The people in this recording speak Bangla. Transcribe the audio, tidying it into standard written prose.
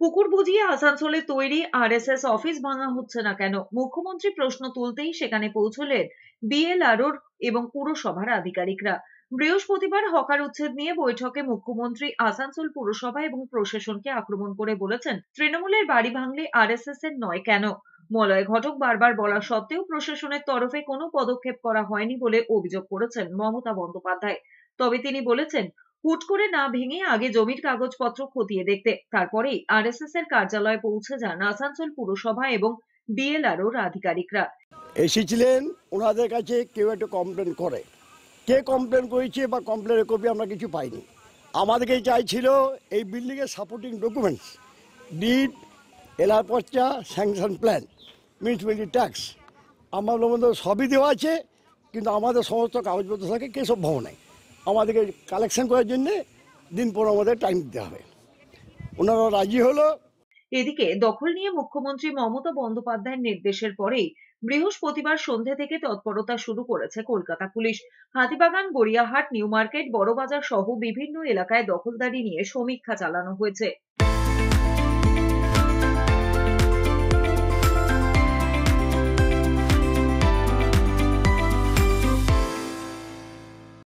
পুকুর বুঝিয়ে আসানসোলে তৈরি আরএসএস অফিস ভাঙা হচ্ছে না কেন? মুখ্যমন্ত্রী প্রশ্ন তুলতেই সেখানে পৌঁছলেন বিএলআরওর এবং পুরসভার আধিকারিকরা। বৃহস্পতিবার হকার উচ্ছেদ নিয়ে বৈঠকে মুখ্যমন্ত্রী আসানসোল পুরসভা এবং প্রশাসনকে আক্রমণ করে বলেছেন, তৃণমূলের বাড়ি ভাঙলে আরএসএস এর নয় কেন? মলয় ঘটক বারবার বলা সত্ত্বেও প্রশাসনের তরফে কোনো পদক্ষেপ করা হয়নি বলে অভিযোগ করেছেন মমতা বন্দ্যোপাধ্যায়। তবে তিনি বলেছেন, হুট করে না ভেঙে আগে জমির কাগজপত্র খতিয়ে দেখতে, তারপরেই আরএসএস এর কার্যালয়ে পৌঁছে যান আসানসোল পুরসভা এবং বিএলআরওর আধিকারিকরা। এসেছিলেন, ওনাদের কাছে কেউ একটা কমপ্লেন করে, কে কমপ্লেন করেছে বা কমপ্লেনের কপি আমরা কিছু পাইনি। আমাদেরকে চাইছিল এই বিল্ডিংয়ের সাপোর্টিং ডকুমেন্টস, ডিড, এলআর পর্চা, স্যাংশন প্ল্যান, মিউনিসিপ্যালিটি ট্যাক্স। আমাদের মধ্যে সবই দেওয়া আছে, কিন্তু আমাদের সমস্ত কাগজপত্র থাকে কেসব ভবন নাই। আমাদেরকে কালেকশন করার জন্যে দিন পর আমাদের টাইম দিতে হবে। ওনারা রাজি হলো। এদিকে দখল নিয়ে মুখ্যমন্ত্রী মমতা বন্দ্যোপাধ্যায়ের নির্দেশের পরেই বৃহস্পতিবার সন্ধ্যে থেকে তৎপরতা শুরু করেছে Kolkata police. Hatibagan, Gariahat, New Market, Burrabazar সহ বিভিন্ন এলাকায় দখলদারি নিয়ে সমীক্ষা চালানো হয়েছে।